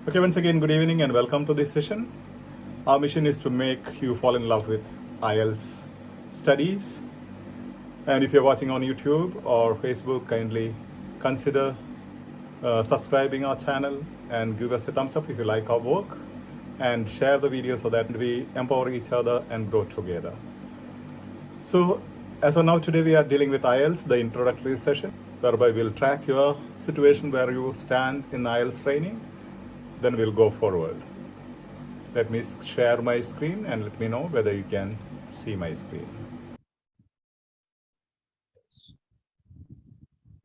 Okay, once again, good evening and welcome to this session. Our mission is to make you fall in love with IELTS studies. And if you're watching on YouTube or Facebook, kindly consider subscribing our channel and give us a thumbs up if you like our work, and share the video so that we empower each other and grow together. So as of now, today we are dealing with IELTS, the introductory session, whereby we'll track your situation where you stand in IELTS training. Then we'll go forward. Let me share my screen and let me know whether you can see my screen.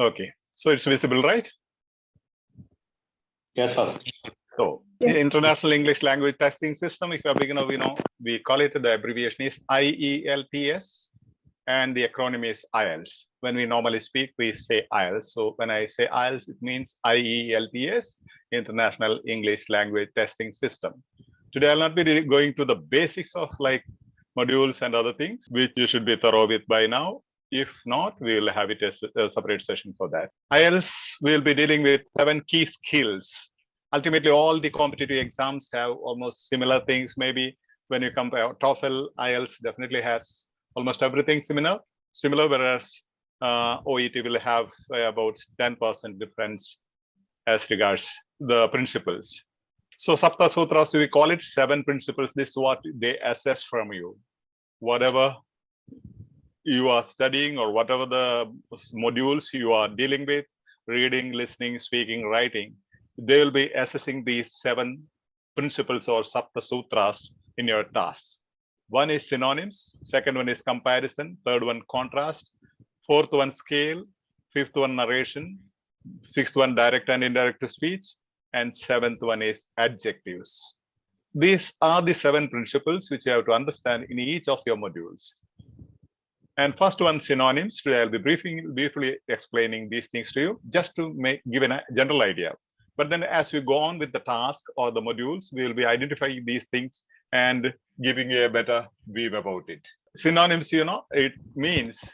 Okay, so it's visible, right? Yes, sir. So, the International English Language Testing System, if you're a beginner, we call it, the abbreviation is IELTS, and the acronym is IELTS. When we normally speak, we say IELTS. So when I say IELTS, it means IELTS, International English Language Testing System. Today, I'll not be going to the basics of like modules and other things, which you should be thorough with by now. If not, we will have it as a separate session for that. IELTS, we'll be dealing with 7 key skills. Ultimately, all the competitive exams have almost similar things. Maybe when you compare TOEFL, IELTS definitely has almost everything similar, whereas OET will have about 10% difference as regards the principles. So Sapta Sutras, we call it 7 principles. This is what they assess from you. Whatever you are studying or whatever the modules you are dealing with, reading, listening, speaking, writing, they will be assessing these 7 principles or Sapta Sutras in your tasks. One is synonyms, second one is comparison, third one contrast, fourth one scale, fifth one narration, sixth one direct and indirect speech, and seventh one is adjectives. These are the 7 principles which you have to understand in each of your modules. And first one, synonyms. Today I'll be briefly explaining these things to you, just to give a general idea. But then as we go on with the task or the modules, we will be identifying these things and giving you a better view about it. Synonyms, it means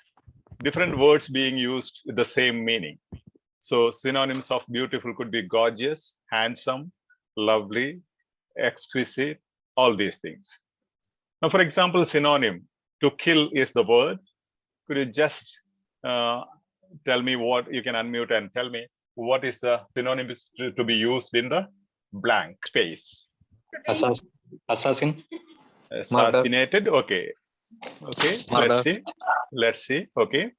different words being used with the same meaning. So synonyms of beautiful could be gorgeous, handsome, lovely, exquisite, all these things. Now, for example, synonym, to kill is the word. Could you just tell me what, you can unmute and tell me what is the synonym to be used in the blank space? Assassin. Assassinated. Okay. Let's see. Okay,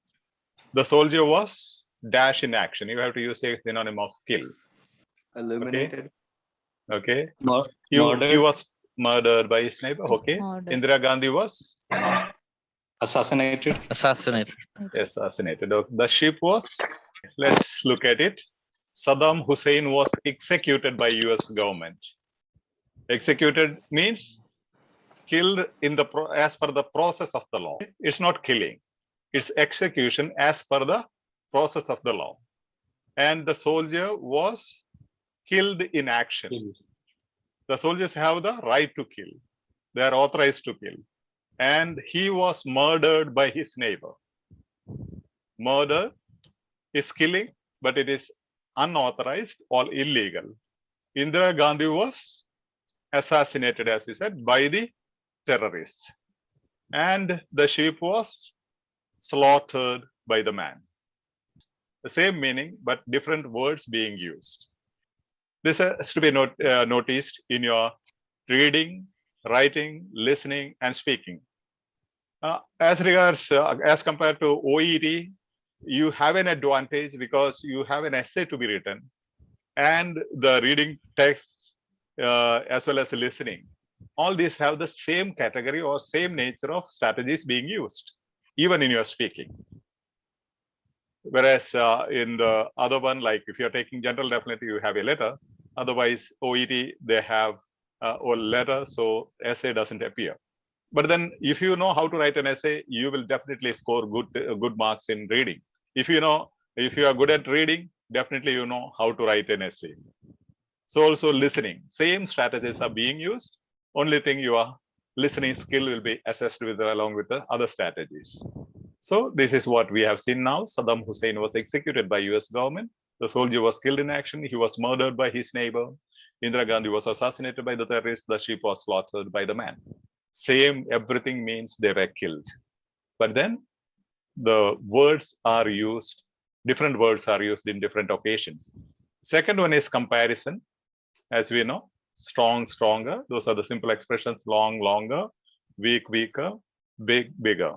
the soldier was dash in action. You have to use a synonym of kill. Eliminated. Okay. He was murdered by his neighbor. Okay. Indira Gandhi was assassinated. Assassinated. The ship was, let's look at it. Saddam Hussein was executed by US government. Executed means killed in the as per the process of the law. It's not killing, it's execution as per the process of the law. And the soldier was killed in action. The soldiers have the right to kill. They are authorized to kill. And he was murdered by his neighbor. Murder is killing, but it is unauthorized or illegal. Indira Gandhi was assassinated, as we said, by the terrorists. And the sheep was slaughtered by the man. The same meaning, but different words being used. This has to be noticed in your reading, writing, listening, and speaking. As regards, as compared to OET, you have an advantage because you have an essay to be written and the reading text as well as listening. All these have the same category or same nature of strategies being used, even in your speaking. Whereas in the other one, like if you're taking general, definitely you have a letter. Otherwise, OET, they have a letter, so essay doesn't appear. But then if you know how to write an essay, you will definitely score good marks in reading. If you are good at reading, definitely you know how to write an essay. So also listening, same strategies are being used. Only thing, your listening skill will be assessed with along with the other strategies. So this is what we have seen now. Saddam Hussein was executed by US government. The soldier was killed in action. He was murdered by his neighbor. Indira Gandhi was assassinated by the terrorists, the sheep was slaughtered by the man. Same, everything means they were killed. But then the words are used, different words are used in different occasions. Second one is comparison. As we know, strong, stronger. Those are the simple expressions, long, longer, weak, weaker, big, bigger.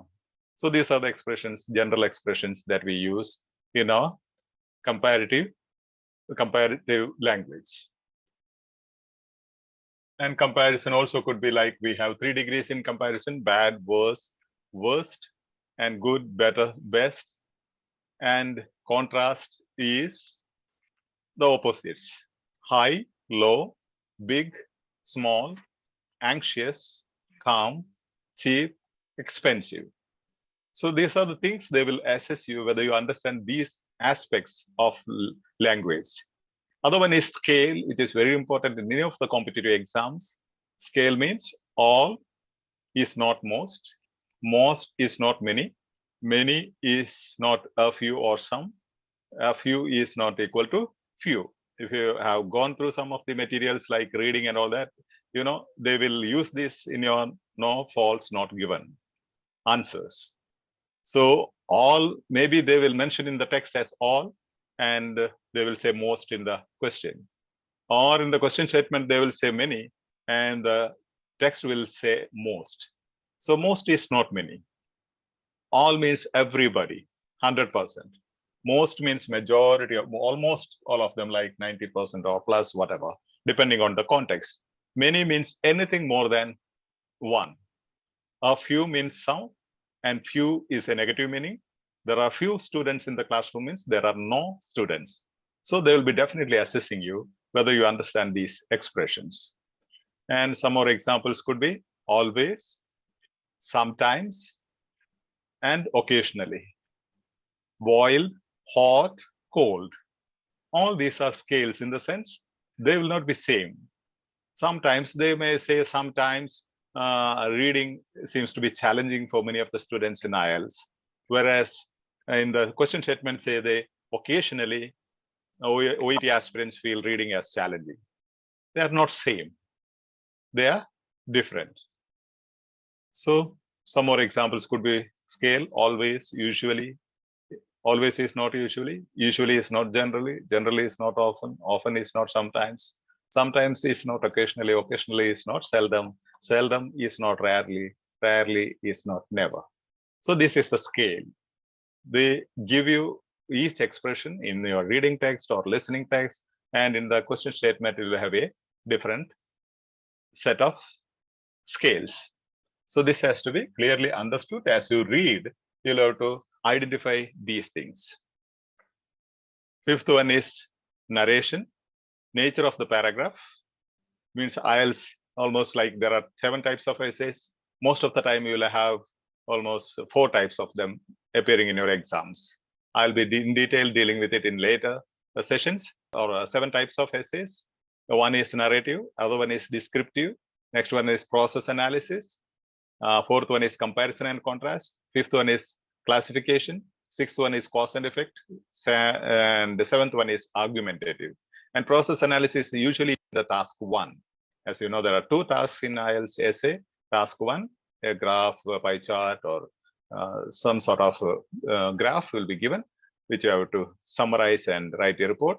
So these are the expressions, general expressions that we use in our comparative language. And comparison also could be like, we have 3 degrees in comparison: bad, worse, worst, and good, better, best. And contrast is the opposites: high, low, big, small, anxious, calm, cheap, expensive. So these are the things they will assess you whether you understand these aspects of language. Other one is scale, which is very important in many of the competitive exams. Scale means all is not most is not many is not a few or some, a few is not equal to few. If you have gone through some of the materials like reading and all that, you know, they will use this in your no, false, not given answers. So all, maybe they will mention in the text as all, and they will say most in the question, or in the question statement they will say many and the text will say most. So most is not many. All means everybody, 100%. Most means majority of, almost all of them, like 90% or plus, whatever, depending on the context. Many means anything more than one. A few means some, and few is a negative meaning. There are few students in the classroom means there are no students. So they will be definitely assessing you whether you understand these expressions. And some more examples could be always, sometimes, and occasionally. Boiled, hot, cold. All these are scales in the sense they will not be same. Sometimes they may say sometimes reading seems to be challenging for many of the students in IELTS, whereas in the question statement say they occasionally OET aspirants feel reading as challenging. They are not same. They are different. So some more examples could be scale, always, usually. Always is not usually. Usually is not generally. Generally is not often. Often is not sometimes. Sometimes is not occasionally. Occasionally is not seldom. Seldom is not rarely. Rarely is not never. So this is the scale. They give you each expression in your reading text or listening text, and in the question statement you will have a different set of scales. So this has to be clearly understood. As you read, you'll have to identify these things. Fifth one is narration. Nature of the paragraph means IELTS almost like there are 7 types of essays. Most of the time you will have almost 4 types of them appearing in your exams. I'll be in detail dealing with it in later sessions, or 7 types of essays. One is narrative, other one is descriptive, next one is process analysis, fourth one is comparison and contrast, fifth one is classification, sixth one is cause and effect, and the seventh one is argumentative. And process analysis is usually the task 1. As you know, there are 2 tasks in IELTS essay. Task 1, a graph, a pie chart, or some sort of graph will be given, which you have to summarize and write a report.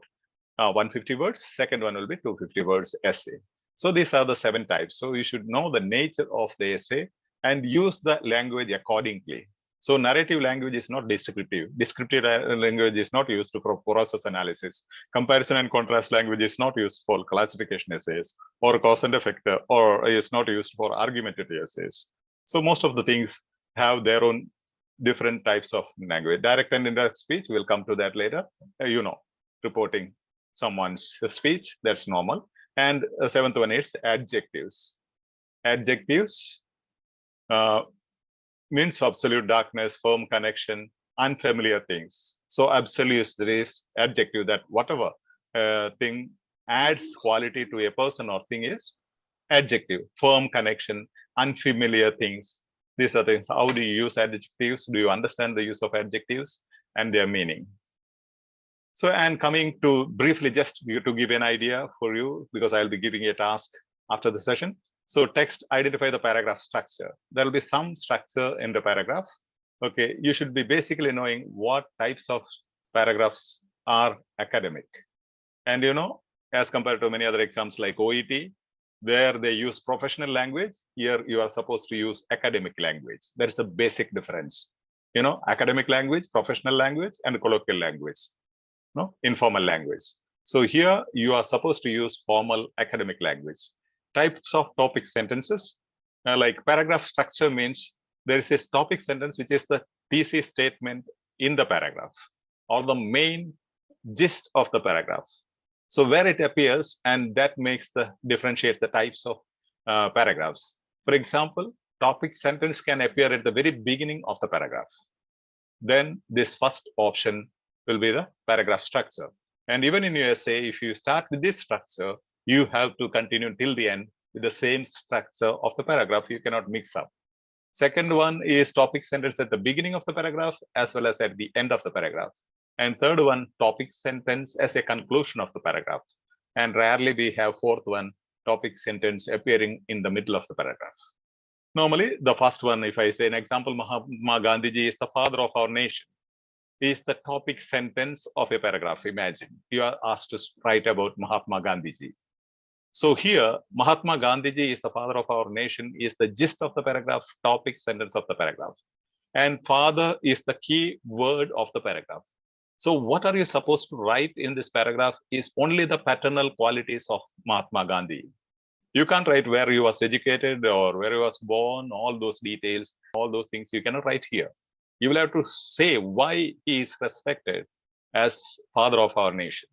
150 words. Second one will be 250 words essay. So these are the 7 types. So you should know the nature of the essay and use the language accordingly. So narrative language is not descriptive. Descriptive language is not used for process analysis. Comparison and contrast language is not used for classification essays, or cause and effect, or is not used for argumentative essays. So most of the things have their own different types of language. Direct and indirect speech, we'll come to that later. You know, reporting someone's speech, that's normal. And the 7th one is adjectives. Adjectives means absolute darkness, firm connection, unfamiliar things. So absolute is adjective, that whatever thing adds quality to a person or thing is adjective. Firm connection, unfamiliar things. These are things. How do you use adjectives? Do you understand the use of adjectives and their meaning? So, and coming to briefly, just to give an idea for you, because I'll be giving a task after the session. So text, identify the paragraph structure. There will be some structure in the paragraph. Okay, you should be basically knowing what types of paragraphs are academic. And as compared to many other exams like OET, there they use professional language. Here you are supposed to use academic language. That is the basic difference. Academic language, professional language, and colloquial language, informal language. So here you are supposed to use formal academic language. Types of topic sentences, like paragraph structure means there is a topic sentence which is the thesis statement in the paragraph or the main gist of the paragraph. So where it appears, and that makes differentiates the types of paragraphs. For example, topic sentence can appear at the very beginning of the paragraph. Then this first option will be the paragraph structure. And even in your essay, if you start with this structure, you have to continue till the end with the same structure of the paragraph. You cannot mix up. Second one is topic sentence at the beginning of the paragraph as well as at the end of the paragraph. And third one, topic sentence as a conclusion of the paragraph. And rarely we have fourth one, topic sentence appearing in the middle of the paragraph. Normally, the first one, if I say an example, Mahatma Gandhi is the father of our nation, is the topic sentence of a paragraph. Imagine you are asked to write about Mahatma Gandhi. So here, Mahatma Gandhi is the father of our nation is the gist of the paragraph, topic sentence of the paragraph. And father is the key word of the paragraph. So what are you supposed to write in this paragraph is only the paternal qualities of Mahatma Gandhi. You can't write where he was educated or where he was born, all those details, all those things you cannot write here. You will have to say why he is respected as father of our nation.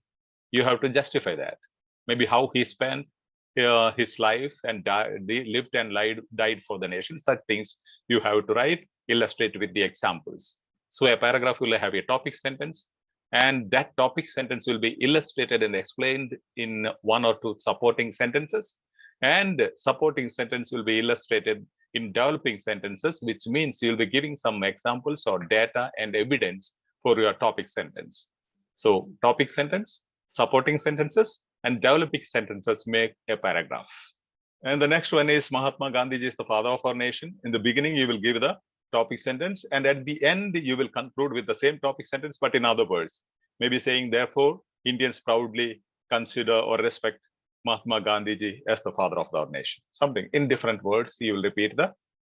You have to justify that. Maybe how he spent his life and lived and died for the nation. Such things you have to write, illustrate with the examples. So a paragraph will have a topic sentence, and that topic sentence will be illustrated and explained in one or two supporting sentences. And supporting sentence will be illustrated in developing sentences, which means you'll be giving some examples or data and evidence for your topic sentence. So topic sentence, supporting sentences, and developing sentences make a paragraph. And the next one is Mahatma Gandhi is the father of our nation. In the beginning, you will give the topic sentence, and at the end, you will conclude with the same topic sentence, but in other words. Maybe saying, therefore, Indians proudly consider or respect Mahatma Gandhi as the father of our nation. Something in different words, you will repeat the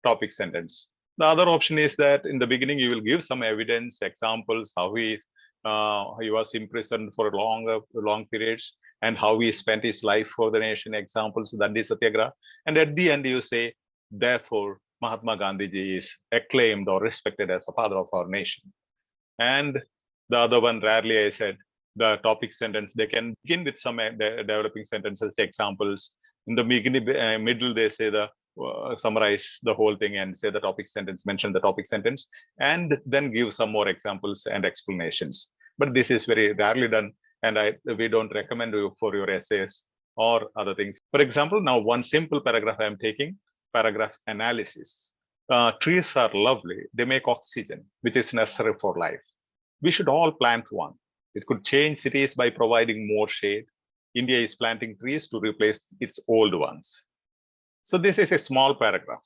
topic sentence. The other option is that in the beginning, you will give some evidence, examples, how he was imprisoned for long periods, and how he spent his life for the nation, examples, Dandi Satyagraha. And at the end, you say, therefore, Mahatma Gandhi is acclaimed or respected as the father of our nation. And the other one, rarely I said, the topic sentence, they can begin with some developing sentences, examples. In the middle, they say summarize the whole thing and say the topic sentence, mention the topic sentence, and then give some more examples and explanations. But this is very rarely done, and we don't recommend you for your essays or other things. For example, now one simple paragraph I am taking, paragraph analysis. Trees are lovely. They make oxygen, which is necessary for life. We should all plant one. It could change cities by providing more shade. India is planting trees to replace its old ones. So this is a small paragraph.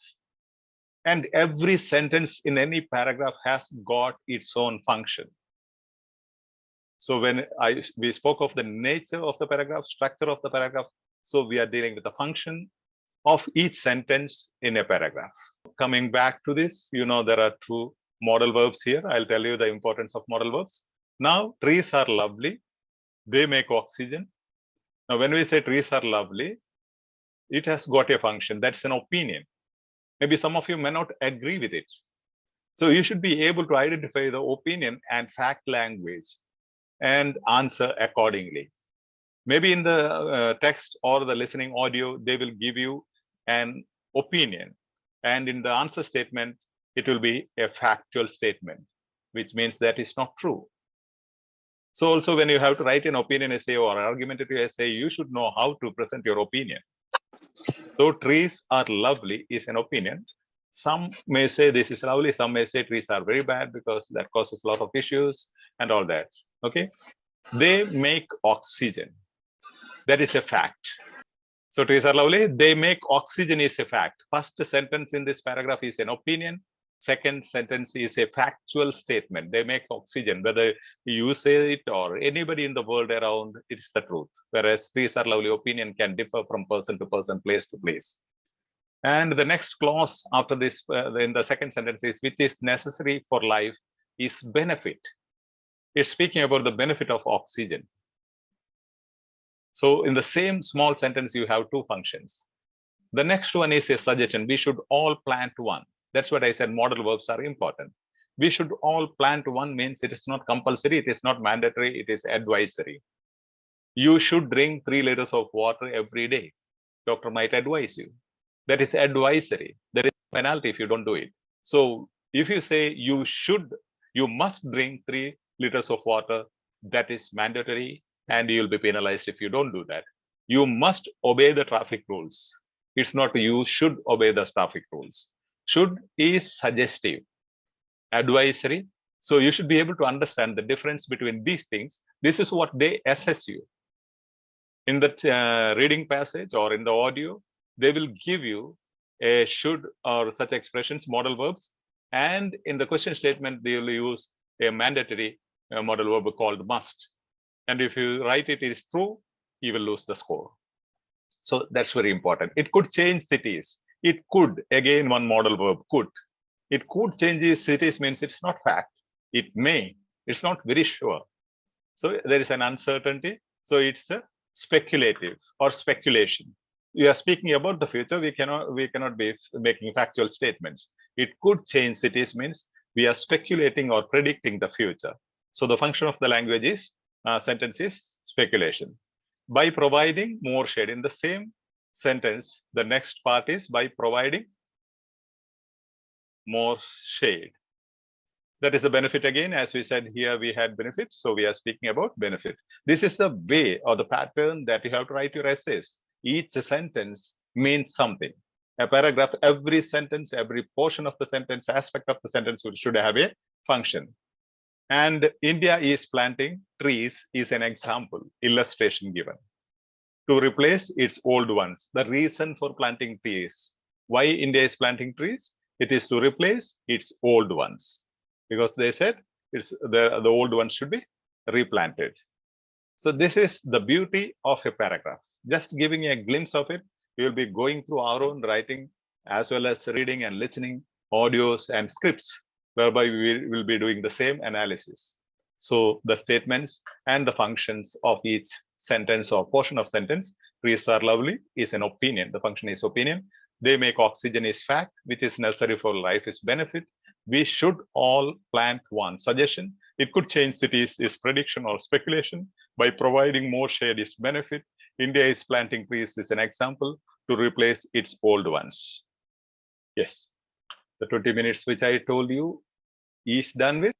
And every sentence in any paragraph has got its own function. So when we spoke of the nature of the paragraph, structure of the paragraph, so we are dealing with the function of each sentence in a paragraph. Coming back to this, there are two modal verbs here. I'll tell you the importance of modal verbs. Now, trees are lovely. They make oxygen. Now, when we say trees are lovely, it has got a function. That's an opinion. Maybe some of you may not agree with it. So you should be able to identify the opinion and fact language and answer accordingly. Maybe in the text or the listening audio, they will give you an opinion. And in the answer statement, it will be a factual statement, which means that it's not true. So also when you have to write an opinion essay or argumentative essay, you should know how to present your opinion. So trees are lovely is an opinion. Some may say this is lovely. Some may say trees are very bad because that causes a lot of issues and all that. Okay. They make oxygen. That is a fact. So, Teresa Lovely, they make oxygen is a fact. First sentence in this paragraph is an opinion. Second sentence is a factual statement. They make oxygen, whether you say it or anybody in the world around, it's the truth. Whereas Teresa Lovely opinion can differ from person to person, place to place. And the next clause after this, in the second sentence is, which is necessary for life is benefit. It's speaking about the benefit of oxygen. So in the same small sentence, you have two functions. The next one is a suggestion. We should all plant one. That's what I said. Modal verbs are important. We should all plant one means it is not compulsory. It is not mandatory. It is advisory. You should drink 3 liters of water every day. Doctor might advise you. That is advisory. There is a penalty if you don't do it. So if you say you must drink 3 liters of water, that is mandatory and you'll be penalized if you don't do that. You must obey the traffic rules. It's not you should obey the traffic rules. Should is suggestive, advisory. So you should be able to understand the difference between these things. This is what they assess you. In the reading passage or in the audio, they will give you a should or such expressions, modal verbs. And in the question statement, they will use a mandatory modal verb called must. And if you write it is true, you will lose the score. So that's very important. It could change cities. It could, again, one modal verb, could. It could change cities means it's not fact. It may, it's not very sure. So there is an uncertainty. So it's a speculative or speculation. We are speaking about the future. We cannot be making factual statements. It could change cities means we are speculating or predicting the future. So the function of the language is sentence is speculation. By providing more shade in the same sentence, the next part is by providing more shade. That is the benefit again. As we said here, we had benefit. So we are speaking about benefit. This is the way or the pattern that you have to write your essays. Each sentence means something. A paragraph, every sentence, every portion of the sentence, aspect of the sentence should have a function. And India is planting trees is an example, illustration given. To replace its old ones. The reason for planting trees. Why India is planting trees? It is to replace its old ones. Because they said it's the old ones should be replanted. So this is the beauty of a paragraph. Just giving a glimpse of it, we will be going through our own writing as well as reading and listening, audios and scripts, whereby we will be doing the same analysis. So the statements and the functions of each sentence or portion of sentence, trees are lovely is an opinion. The function is opinion. They make oxygen is fact, which is necessary for life is benefit. We should all plant one. Suggestion, it could change cities is prediction or speculation. By providing more shade is benefit. India is planting trees is an example to replace its old ones. Yes, the 20 minutes which I told you is done with.